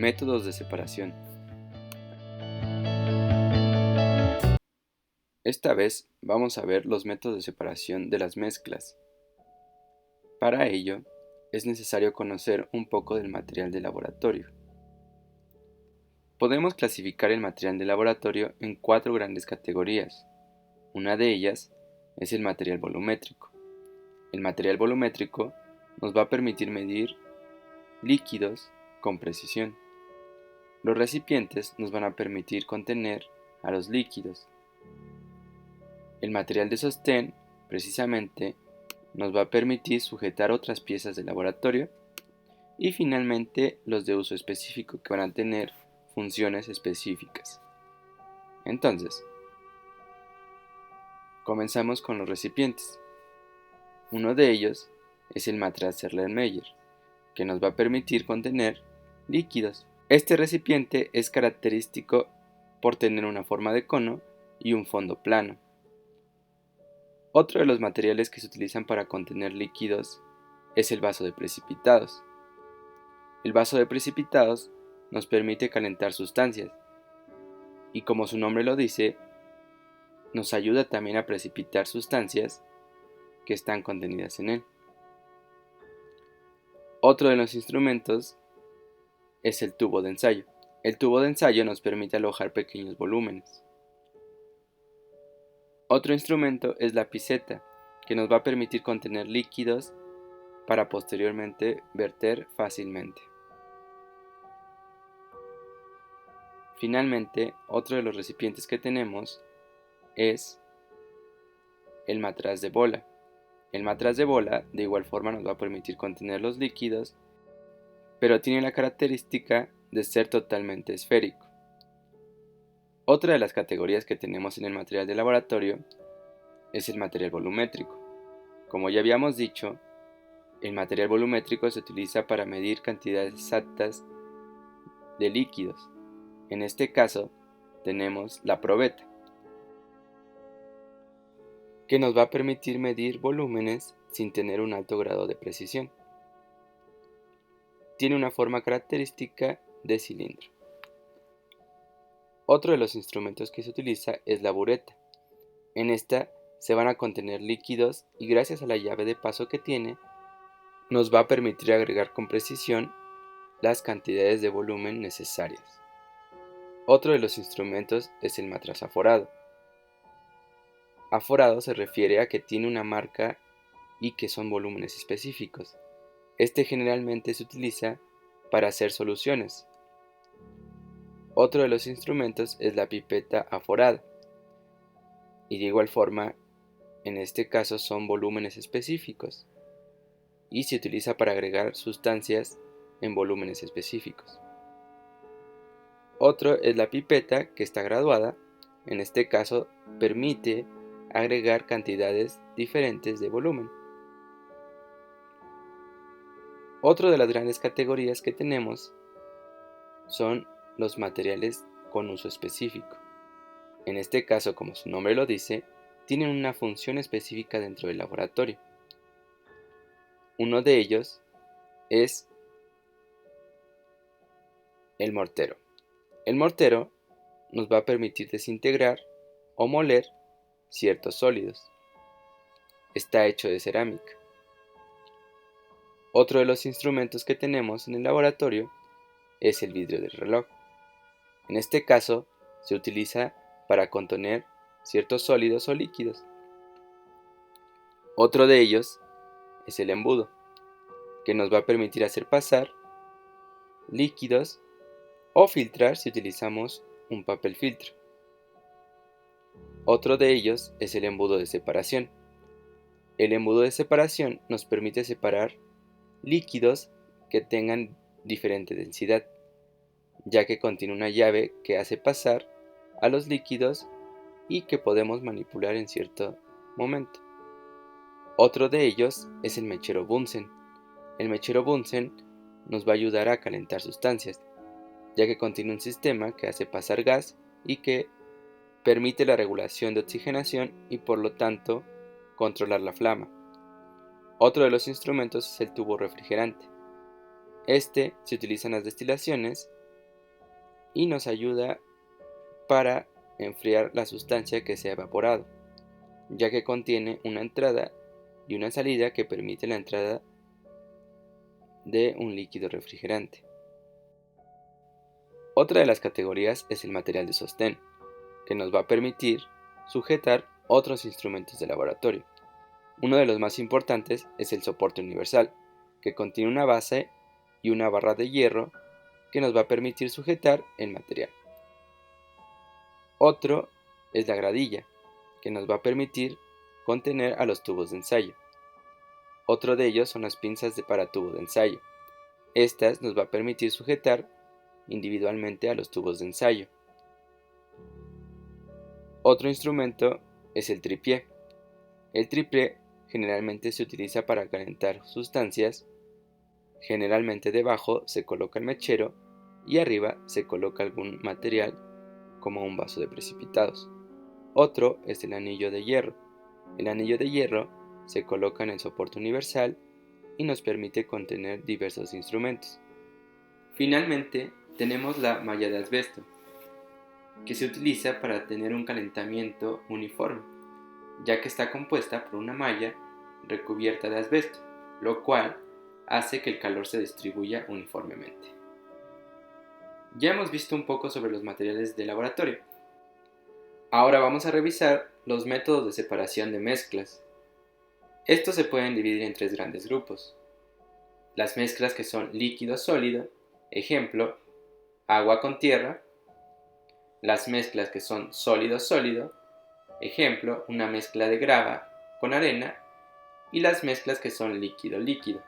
Métodos de separación. Esta vez vamos a ver los métodos de separación de las mezclas. Para ello, es necesario conocer un poco del material de laboratorio. Podemos clasificar el material de laboratorio en 4 grandes categorías. Una de ellas es el material volumétrico. El material volumétrico nos va a permitir medir líquidos con precisión. Los recipientes nos van a permitir contener a los líquidos. El material de sostén, precisamente, nos va a permitir sujetar otras piezas del laboratorio. Y finalmente, los de uso específico, que van a tener funciones específicas. Entonces, comenzamos con los recipientes. Uno de ellos es el matraz Erlenmeyer, que nos va a permitir contener líquidos. Este recipiente es característico por tener una forma de cono y un fondo plano. Otro de los materiales que se utilizan para contener líquidos es el vaso de precipitados. El vaso de precipitados nos permite calentar sustancias y, como su nombre lo dice, nos ayuda también a precipitar sustancias que están contenidas en él. Otro de los instrumentos es el tubo de ensayo. El tubo de ensayo nos permite alojar pequeños volúmenes. Otro instrumento es la piceta, que nos va a permitir contener líquidos para posteriormente verter fácilmente. Finalmente, otro de los recipientes que tenemos es el matraz de bola. El matraz de bola de igual forma nos va a permitir contener los líquidos, pero tiene la característica de ser totalmente esférico. Otra de las categorías que tenemos en el material de laboratorio es el material volumétrico. Como ya habíamos dicho, el material volumétrico se utiliza para medir cantidades exactas de líquidos. En este caso, tenemos la probeta, que nos va a permitir medir volúmenes sin tener un alto grado de precisión. Tiene una forma característica de cilindro. Otro de los instrumentos que se utiliza es la bureta. En esta se van a contener líquidos y, gracias a la llave de paso que tiene, nos va a permitir agregar con precisión las cantidades de volumen necesarias. Otro de los instrumentos es el matraz aforado. Aforado se refiere a que tiene una marca y que son volúmenes específicos. Este generalmente se utiliza para hacer soluciones. Otro de los instrumentos es la pipeta aforada. Y de igual forma, en este caso son volúmenes específicos. Y se utiliza para agregar sustancias en volúmenes específicos. Otro es la pipeta, que está graduada. En este caso permite agregar cantidades diferentes de volumen. Otra de las grandes categorías que tenemos son los materiales con uso específico. En este caso, como su nombre lo dice, tienen una función específica dentro del laboratorio. Uno de ellos es el mortero. El mortero nos va a permitir desintegrar o moler ciertos sólidos. Está hecho de cerámica. Otro de los instrumentos que tenemos en el laboratorio es el vidrio del reloj. En este caso se utiliza para contener ciertos sólidos o líquidos. Otro de ellos es el embudo, que nos va a permitir hacer pasar líquidos o filtrar si utilizamos un papel filtro. Otro de ellos es el embudo de separación. El embudo de separación nos permite separar líquidos que tengan diferente densidad, ya que contiene una llave que hace pasar a los líquidos y que podemos manipular en cierto momento. Otro de ellos es el mechero Bunsen. El mechero Bunsen nos va a ayudar a calentar sustancias, ya que contiene un sistema que hace pasar gas y que permite la regulación de oxigenación y, por lo tanto, controlar la flama. Otro de los instrumentos es el tubo refrigerante. Este se utiliza en las destilaciones y nos ayuda para enfriar la sustancia que se ha evaporado, ya que contiene una entrada y una salida que permite la entrada de un líquido refrigerante. Otra de las categorías es el material de sostén, que nos va a permitir sujetar otros instrumentos de laboratorio. Uno de los más importantes es el soporte universal, que contiene una base y una barra de hierro que nos va a permitir sujetar el material. Otro es la gradilla, que nos va a permitir contener a los tubos de ensayo. Otro de ellos son las pinzas para tubo de ensayo. Estas nos va a permitir sujetar individualmente a los tubos de ensayo. Otro instrumento es el tripié. El tripié generalmente se utiliza para calentar sustancias. Generalmente debajo se coloca el mechero y arriba se coloca algún material como un vaso de precipitados. Otro es el anillo de hierro. El anillo de hierro se coloca en el soporte universal y nos permite contener diversos instrumentos. Finalmente, tenemos la malla de asbesto, que se utiliza para tener un calentamiento uniforme, ya que está compuesta por una malla recubierta de asbesto, lo cual hace que el calor se distribuya uniformemente. Ya hemos visto un poco sobre los materiales de laboratorio. Ahora vamos a revisar los métodos de separación de mezclas. Estos se pueden dividir en tres grandes grupos. Las mezclas que son líquido-sólido, ejemplo, agua con tierra. Las mezclas que son sólido-sólido, ejemplo, una mezcla de grava con arena. Y las mezclas que son líquido-líquido,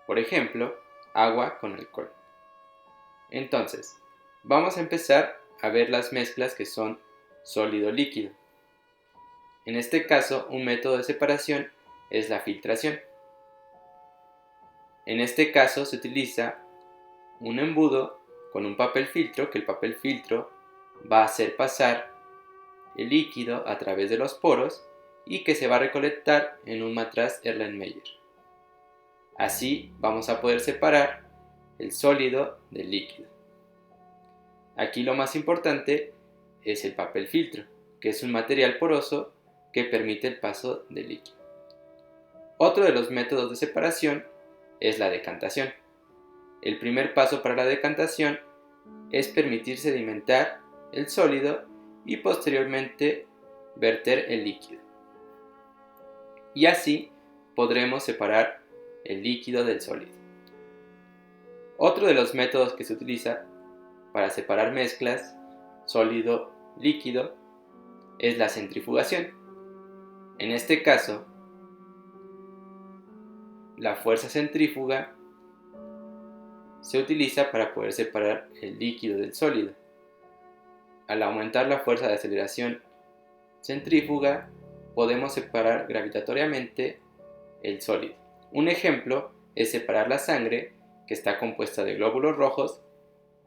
por ejemplo, agua con alcohol. Entonces, vamos a empezar a ver las mezclas que son sólido-líquido. En este caso, un método de separación es la filtración. En este caso se utiliza un embudo con un papel filtro, que el papel filtro va a hacer pasar el líquido a través de los poros y que se va a recolectar en un matraz Erlenmeyer. Así vamos a poder separar el sólido del líquido. Aquí lo más importante es el papel filtro, que es un material poroso que permite el paso del líquido. Otro de los métodos de separación es la decantación. El primer paso para la decantación es permitir sedimentar el sólido y posteriormente verter el líquido. Y así podremos separar el líquido del sólido. Otro de los métodos que se utiliza para separar mezclas sólido-líquido es la centrifugación. En este caso, la fuerza centrífuga se utiliza para poder separar el líquido del sólido. Al aumentar la fuerza de aceleración centrífuga, podemos separar gravitatoriamente el sólido. Un ejemplo es separar la sangre, que está compuesta de glóbulos rojos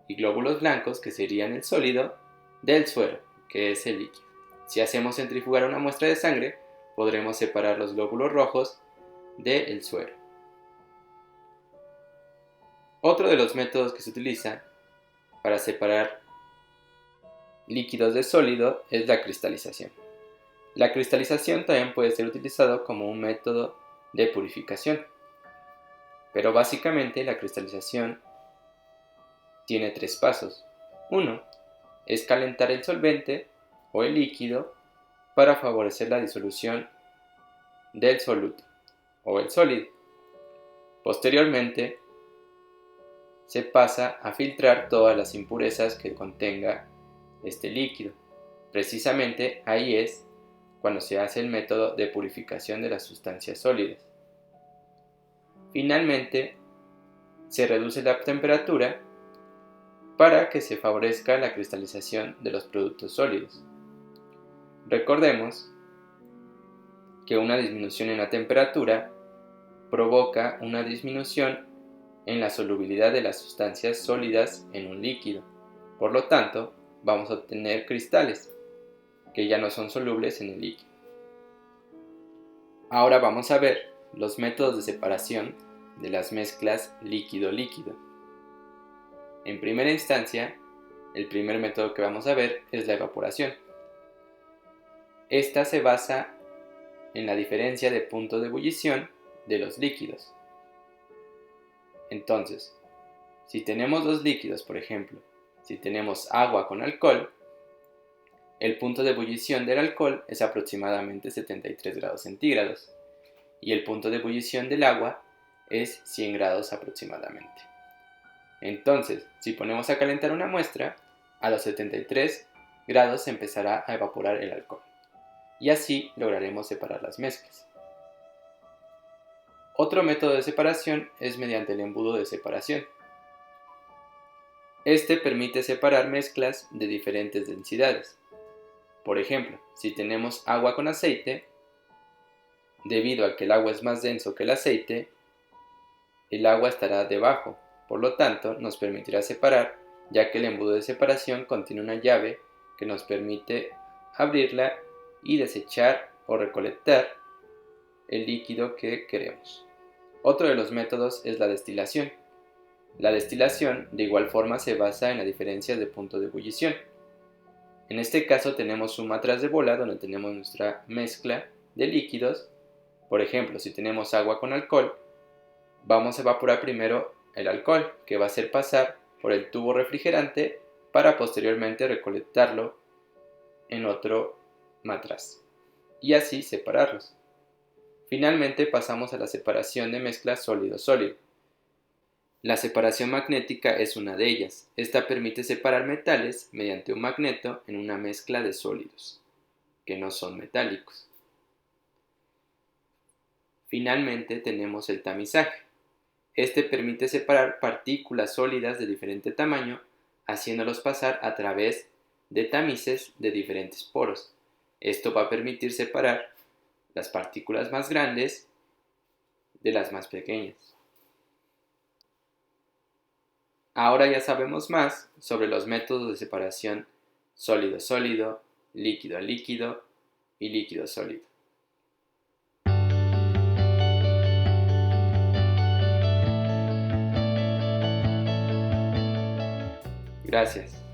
y glóbulos blancos, que serían el sólido, del suero, que es el líquido. Si hacemos centrifugar una muestra de sangre, podremos separar los glóbulos rojos del suero. Otro de los métodos que se utiliza para separar líquidos de sólido es la cristalización. La cristalización también puede ser utilizado como un método de purificación, pero básicamente la cristalización tiene tres pasos. Uno es calentar el solvente o el líquido para favorecer la disolución del soluto o el sólido. Posteriormente se pasa a filtrar todas las impurezas que contenga este líquido. Precisamente ahí es cuando se hace el método de purificación de las sustancias sólidas. Finalmente, se reduce la temperatura para que se favorezca la cristalización de los productos sólidos. Recordemos que una disminución en la temperatura provoca una disminución en la solubilidad de las sustancias sólidas en un líquido. Por lo tanto, vamos a obtener cristales que ya no son solubles en el líquido. Ahora vamos a ver los métodos de separación de las mezclas líquido-líquido. En primera instancia, El primer método que vamos a ver es la evaporación. Esta se basa en la diferencia de punto de ebullición de los líquidos. Entonces, si tenemos dos líquidos, por ejemplo, si tenemos agua con alcohol, el punto de ebullición del alcohol es aproximadamente 73 grados centígrados y el punto de ebullición del agua es 100 grados aproximadamente. Entonces, si ponemos a calentar una muestra, a los 73 grados se empezará a evaporar el alcohol y así lograremos separar las mezclas. Otro método de separación es mediante el embudo de separación. Este permite separar mezclas de diferentes densidades. Por ejemplo, si tenemos agua con aceite, debido a que el agua es más denso que el aceite, el agua estará debajo, por lo tanto nos permitirá separar, ya que el embudo de separación contiene una llave que nos permite abrirla y desechar o recolectar el líquido que queremos. Otro de los métodos es la destilación. La destilación de igual forma se basa en la diferencia de punto de ebullición. En este caso tenemos un matraz de bola donde tenemos nuestra mezcla de líquidos. Por ejemplo, si tenemos agua con alcohol, vamos a evaporar primero el alcohol, que va a hacer pasar por el tubo refrigerante para posteriormente recolectarlo en otro matraz y así separarlos. Finalmente pasamos a la separación de mezclas sólido-sólido. La separación magnética es una de ellas. Esta permite separar metales mediante un magneto en una mezcla de sólidos, que no son metálicos. Finalmente tenemos el tamizaje. Este permite separar partículas sólidas de diferente tamaño, haciéndolos pasar a través de tamices de diferentes poros. Esto va a permitir separar las partículas más grandes de las más pequeñas. Ahora ya sabemos más sobre los métodos de separación sólido-sólido, líquido-líquido y líquido-sólido. Gracias.